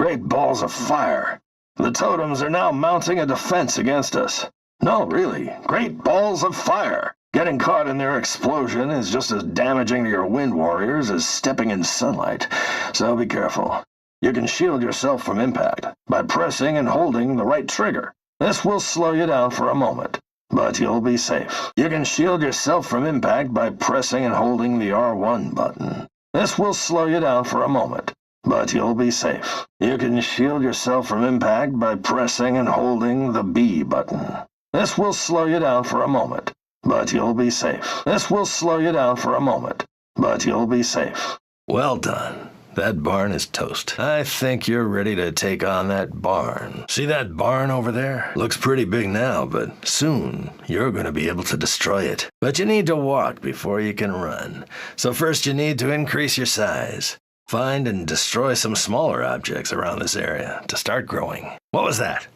great balls of fire. The totems are now mounting a defense against us. No, really, great balls of fire. Getting caught in their explosion is just as damaging to your wind warriors as stepping in sunlight, so be careful. You can shield yourself from impact by pressing and holding the right trigger. This will slow you down for a moment, but you'll be safe. You can shield yourself from impact by pressing and holding the R1 button. This will slow you down for a moment, but you'll be safe. You can shield yourself from impact by pressing and holding the B button. This will slow you down for a moment, but you'll be safe. This will slow you down for a moment, but you'll be safe. Well done. That barn is toast. I think you're ready to take on that barn. See that barn over there? Looks pretty big now, but soon you're going to be able to destroy it. But you need to walk before you can run. So first you need to increase your size. Find and destroy some smaller objects around this area to start growing. What was that?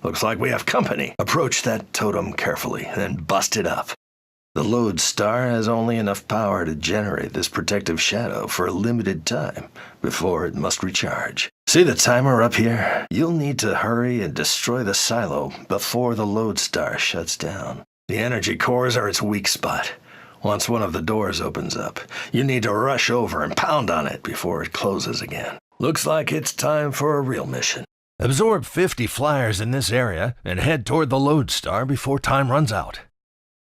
Looks like we have company. Approach that totem carefully, then bust it up. The lodestar has only enough power to generate this protective shadow for a limited time before it must recharge. See the timer up here? You'll need to hurry and destroy the silo before the lodestar shuts down. The energy cores are its weak spot. Once one of the doors opens up, you need to rush over and pound on it before it closes again. Looks like it's time for a real mission. Absorb 50 flyers in this area and head toward the lodestar before time runs out.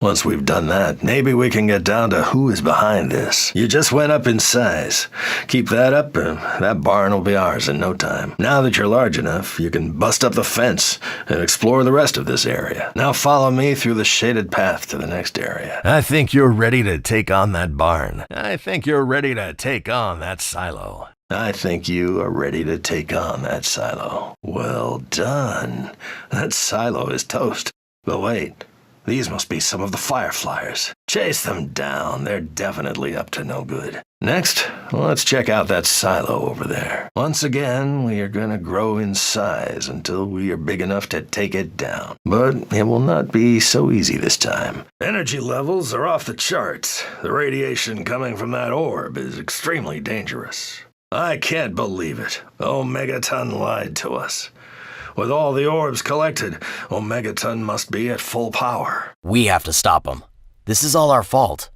Once we've done that, maybe we can get down to who is behind this. You just went up in size. Keep that up, and that barn will be ours in no time. Now that you're large enough, you can bust up the fence and explore the rest of this area. Now follow me through the shaded path to the next area. I think you're ready to take on that barn. I think you're ready to take on that silo. I think you are ready to take on that silo. Well done. That silo is toast. But wait. These must be some of the fireflies. Chase them down. They're definitely up to no good. Next, let's check out that silo over there. Once again, we are going to grow in size until we are big enough to take it down. But it will not be so easy this time. Energy levels are off the charts. The radiation coming from that orb is extremely dangerous. I can't believe it. Omegaton lied to us. With all the orbs collected, Omegaton must be at full power. We have to stop him. This is all our fault.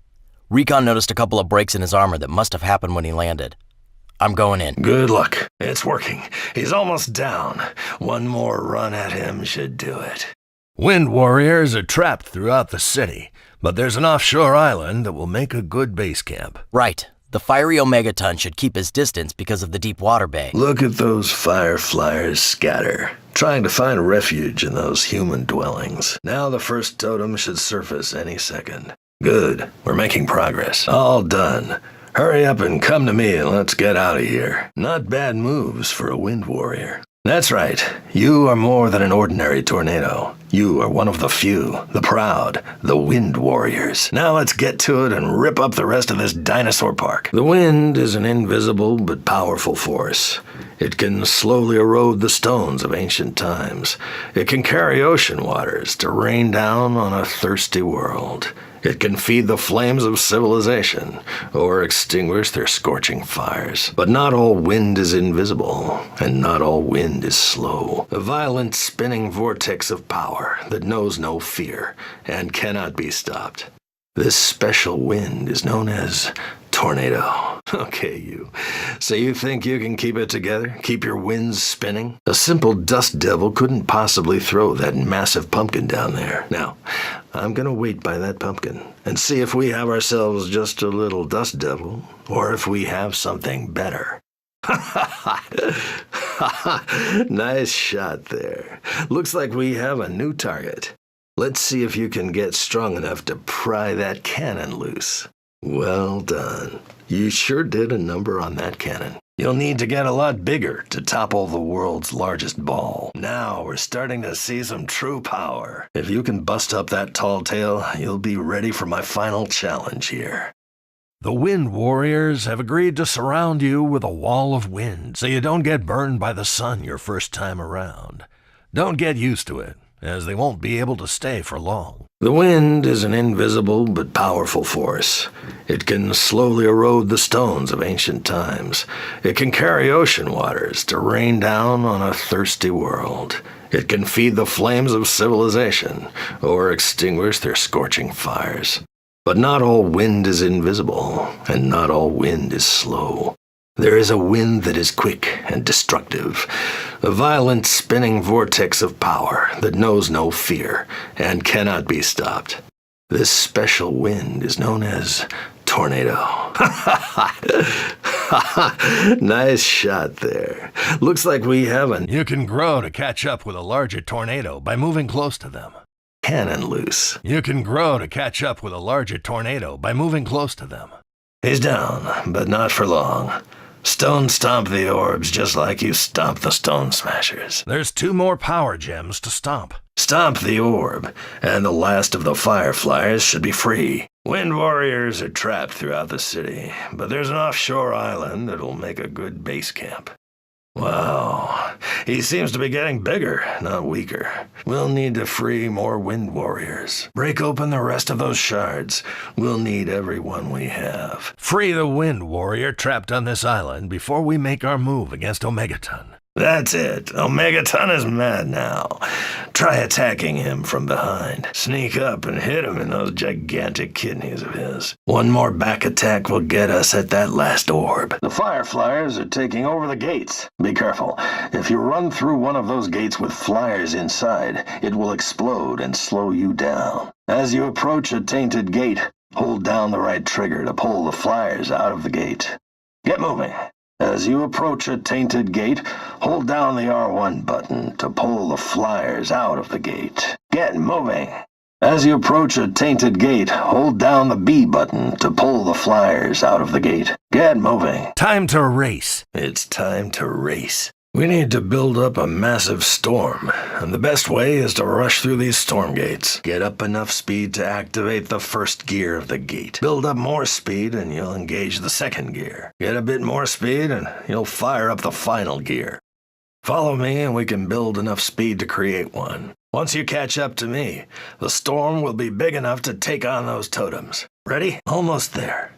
Recon noticed a couple of breaks in his armor that must have happened when he landed. I'm going in. Good luck. It's working. He's almost down. One more run at him should do it. Wind warriors are trapped throughout the city, but there's an offshore island that will make a good base camp. Right. The fiery Omegaton should keep his distance because of the deep water bay. Look at those fireflies scatter, trying to find refuge in those human dwellings. Now the first totem should surface any second. Good. We're making progress. All done. Hurry up and come to me and let's get out of here. Not bad moves for a wind warrior. That's right. You are more than an ordinary tornado. You are one of the few, the proud, the wind warriors. Now let's get to it and rip up the rest of this dinosaur park. The wind is an invisible but powerful force. It can slowly erode the stones of ancient times. It can carry ocean waters to rain down on a thirsty world. It can feed the flames of civilization or extinguish their scorching fires. But not all wind is invisible, and not all wind is slow. A violent spinning vortex of power that knows no fear and cannot be stopped. This special wind is known as tornado. Okay, you. So you think you can keep it together? Keep your winds spinning? A simple dust devil couldn't possibly throw that massive pumpkin down there. Now, I'm gonna wait by that pumpkin and see if we have ourselves just a little dust devil, or if we have something better. Nice shot there. Looks like we have a new target. Let's see if you can get strong enough to pry that cannon loose. Well done. You sure did a number on that cannon. You'll need to get a lot bigger to topple the world's largest ball. Now we're starting to see some true power. If you can bust up that tall tale, you'll be ready for my final challenge here. The Wind Warriors have agreed to surround you with a wall of wind so you don't get burned by the sun your first time around. Don't get used to it. as they won't be able to stay for long. The wind is an invisible but powerful force. It can slowly erode the stones of ancient times. It can carry ocean waters to rain down on a thirsty world. It can feed the flames of civilization or extinguish their scorching fires. But not all wind is invisible, and not all wind is slow. There is a wind that is quick and destructive, a violent spinning vortex of power that knows no fear and cannot be stopped. This special wind is known as tornado. Nice shot there. Looks like we have a You can grow to catch up with a larger tornado by moving close to them. cannon loose. You can grow to catch up with a larger tornado by moving close to them. He's down, but not for long. Stone stomp the orbs just like you stomp the stone smashers. There's 2 more power gems to stomp. Stomp the orb, and the last of the fireflies should be free. Wind warriors are trapped throughout the city, but there's an offshore island that'll make a good base camp. Wow, he seems to be getting bigger, not weaker. We'll need to free more wind warriors. Break open the rest of those shards. We'll need everyone we have. Free the Wind Warrior trapped on this island before we make our move against Omegaton. That's it. Omegaton is mad now. Try attacking him from behind. Sneak up and hit him in those gigantic kidneys of his. One more back attack will get us at that last orb. The Fireflyers are taking over the gates. Be careful. If you run through one of those gates with flyers inside, it will explode and slow you down. As you approach a tainted gate, hold down the right trigger to pull the flyers out of the gate. Get moving. As you approach a tainted gate, hold down the R1 button to pull the flyers out of the gate. Get moving. As you approach a tainted gate, hold down the B button to pull the flyers out of the gate. Get moving. Time to race. It's time to race. We need to build up a massive storm, and the best way is to rush through these storm gates. Get up enough speed to activate the first gear of the gate. Build up more speed and you'll engage the second gear. Get a bit more speed and you'll fire up the final gear. Follow me and we can build enough speed to create one. Once you catch up to me, the storm will be big enough to take on those totems. Ready? Almost there.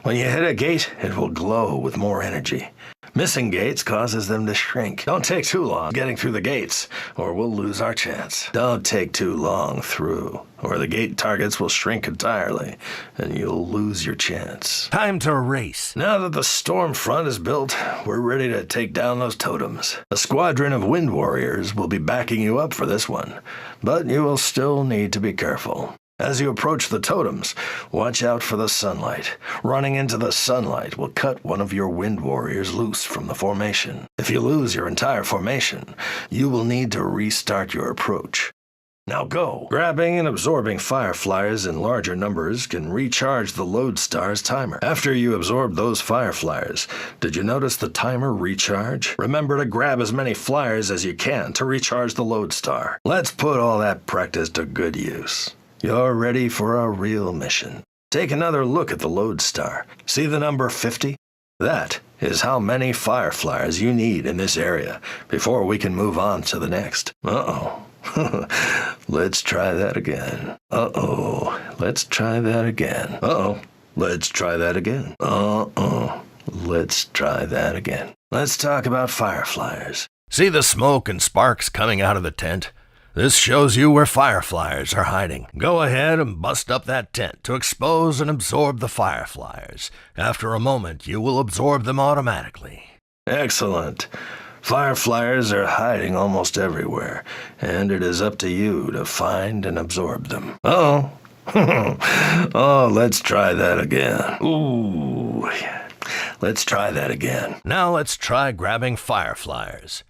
When you hit a gate, it will glow with more energy. Missing gates causes them to shrink. Don't take too long getting through the gates, or we'll lose our chance. Don't take too long through, or the gate targets will shrink entirely, and you'll lose your chance. Time to race. Now that the storm front is built, we're ready to take down those totems. A squadron of wind warriors will be backing you up for this one, but you will still need to be careful. As you approach the totems, watch out for the sunlight. Running into the sunlight will cut one of your wind warriors loose from the formation. If you lose your entire formation, you will need to restart your approach. Now go! Grabbing and absorbing fireflies in larger numbers can recharge the Lodestar's timer. After you absorb those fireflies, did you notice the timer recharge? Remember to grab as many flyers as you can to recharge the Lodestar. Let's put all that practice to good use. You're ready for a real mission. Take another look at the Lodestar. See the number 50? That is how many fireflies you need in this area before we can move on to the next. Uh-oh. Let's try that again. Uh-oh. Let's try that again. Uh-oh. Let's try that again. Uh-oh. Let's try that again. Let's talk about fireflies. See the smoke and sparks coming out of the tent? This shows you where fireflies are hiding. Go ahead and bust up that tent to expose and absorb the fireflies. After a moment, you will absorb them automatically. Excellent. Fireflies are hiding almost everywhere, and it is up to you to find and absorb them. Oh. Oh, let's try that again. Ooh. Let's try that again. Now let's try grabbing fireflies.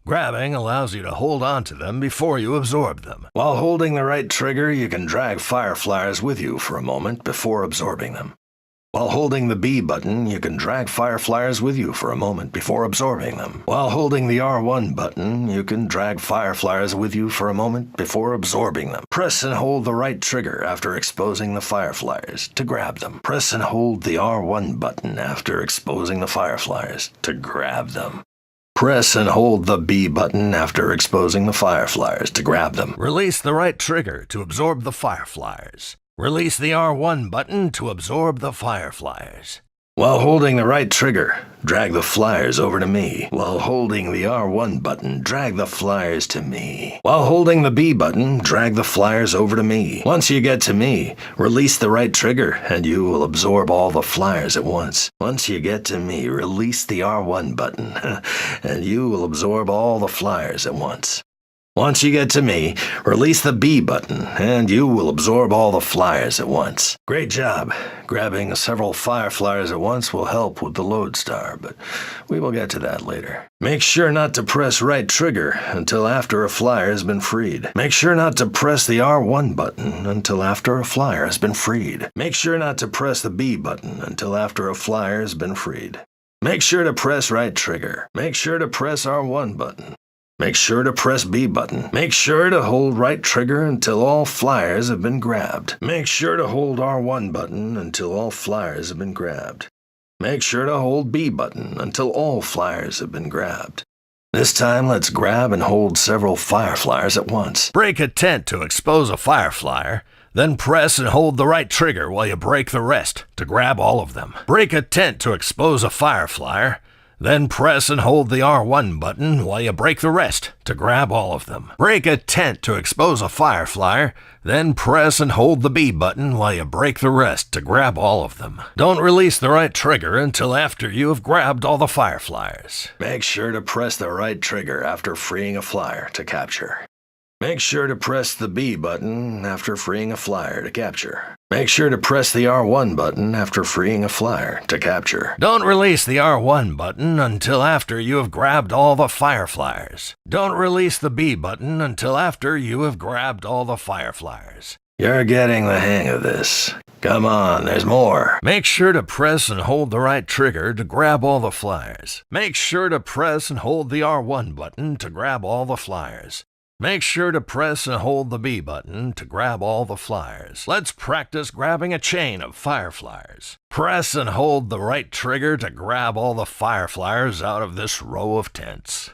Grabbing allows you to hold on to them before you absorb them. While holding the right trigger, you can drag fireflies with you for a moment before absorbing them. While holding the B button, you can drag fireflies with you for a moment before absorbing them. While holding the R1 button, you can drag fireflies with you for a moment before absorbing them. Press and hold the right trigger after exposing the fireflies to grab them. Press and hold the R1 button after exposing the fireflies to grab them. Press and hold the B button after exposing the fireflies to grab them. Release the right trigger to absorb the fireflies. Release the R1 button to absorb the fireflies. While holding the right trigger, drag the flyers over to me. While holding the R1 button, drag the flyers to me. While holding the B button, drag the flyers over to me. Once you get to me, release the right trigger and you will absorb all the flyers at once. Once you get to me, release the R1 button and you will absorb all the flyers at once. Once you get to me, release the B button, and you will absorb all the flyers at once. Great job. Grabbing several fireflies at once will help with the Lodestar, but we will get to that later. Make sure not to press right trigger until after a flyer has been freed. Make sure not to press the R1 button until after a flyer has been freed. Make sure not to press the B button until after a flyer has been freed. Make sure to press right trigger. Make sure to press R1 button. Make sure to press B button. Make sure to hold right trigger until all flyers have been grabbed. Make sure to hold R1 button until all flyers have been grabbed. Make sure to hold B button until all flyers have been grabbed. This time, let's grab and hold several fireflies at once. Break a tent to expose a fireflyer. Then press and hold the right trigger while you break the rest to grab all of them. Break a tent to expose a fireflyer. Then press and hold the R1 button while you break the rest to grab all of them. Break a tent to expose a fireflyer, then press and hold the B button while you break the rest to grab all of them. Don't release the right trigger until after you have grabbed all the fireflies. Make sure to press the right trigger after freeing a flyer to capture. Make sure to press the B button after freeing a flyer to capture. Make sure to press the R1 button after freeing a flyer to capture. Don't release the R1 button until after you have grabbed all the fireflies. Don't release the B button until after you have grabbed all the fireflies. You're getting the hang of this. Come on, there's more. Make sure to press and hold the right trigger to grab all the flyers. Make sure to press and hold the R1 button to grab all the flyers. Make sure to press and hold the B button to grab all the flyers. Let's practice grabbing a chain of fireflies. Press and hold the right trigger to grab all the fireflies out of this row of tents.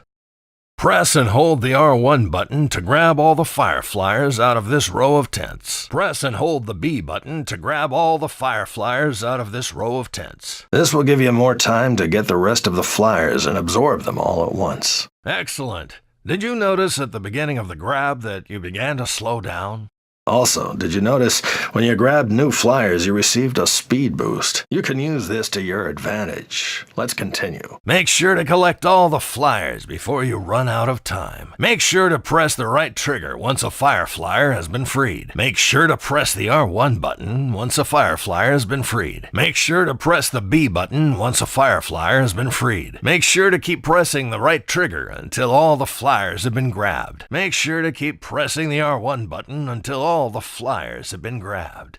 Press and hold the R1 button to grab all the fireflies out of this row of tents. Press and hold the B button to grab all the fireflies out of this row of tents. This will give you more time to get the rest of the flyers and absorb them all at once. Excellent. Did you notice at the beginning of the grab that you began to slow down? Also, did you notice when you grabbed new flyers, you received a speed boost? You can use this to your advantage. Let's continue. Make sure to collect all the flyers before you run out of time. Make sure to press the right trigger once a fireflyer has been freed. Make sure to press the R1 button once a fireflyer has been freed. Make sure to press the B button once a fireflyer has been freed. Make sure to keep pressing the right trigger until all the flyers have been grabbed. Make sure to keep pressing the R1 button until all the flyers have been grabbed.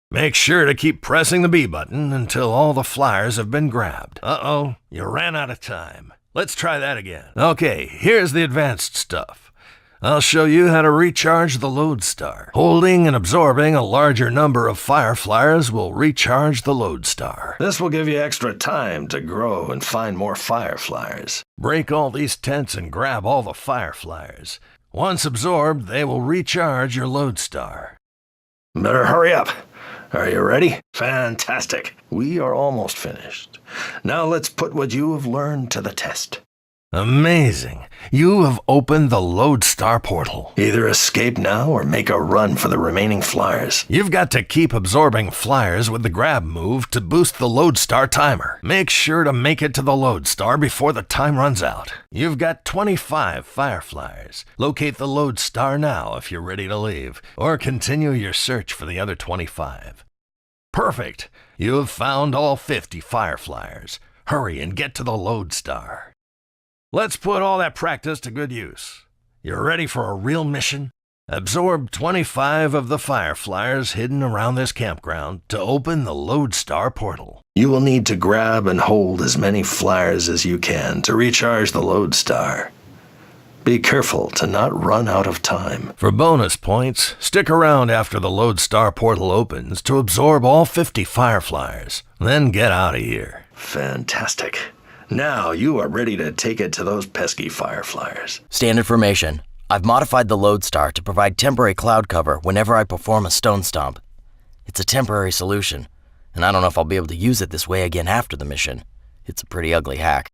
Make sure to keep pressing the B button until all the flyers have been grabbed. Uh-oh, you ran out of time. Let's try that again. Okay, here's the advanced stuff. I'll show you how to recharge the Lodestar. Holding and absorbing a larger number of fireflies will recharge the Lodestar. This will give you extra time to grow and find more fireflies. Break all these tents and grab all the fireflies. Once absorbed, they will recharge your Lodestar. Better hurry up. Are you ready? Fantastic. We are almost finished. Now let's put what you have learned to the test. Amazing. You have opened the Lodestar portal. Either escape now or make a run for the remaining flyers. You've got to keep absorbing flyers with the grab move to boost the Lodestar timer. Make sure to make it to the Lodestar before the time runs out. You've got 25 fireflies. Locate the Lodestar now if you're ready to leave, or continue your search for the other 25. Perfect. You have found all 50 fireflies. Hurry and get to the Lodestar. Let's put all that practice to good use. You're ready for a real mission? Absorb 25 of the fireflies hidden around this campground to open the Lodestar portal. You will need to grab and hold as many flyers as you can to recharge the Lodestar. Be careful to not run out of time. For bonus points, stick around after the Lodestar portal opens to absorb all 50 fireflies. Then get out of here. Fantastic. Now you are ready to take it to those pesky fireflies. Standard formation. I've modified the Lodestar to provide temporary cloud cover whenever I perform a stone stomp. It's a temporary solution, and I don't know if I'll be able to use it this way again after the mission. It's a pretty ugly hack.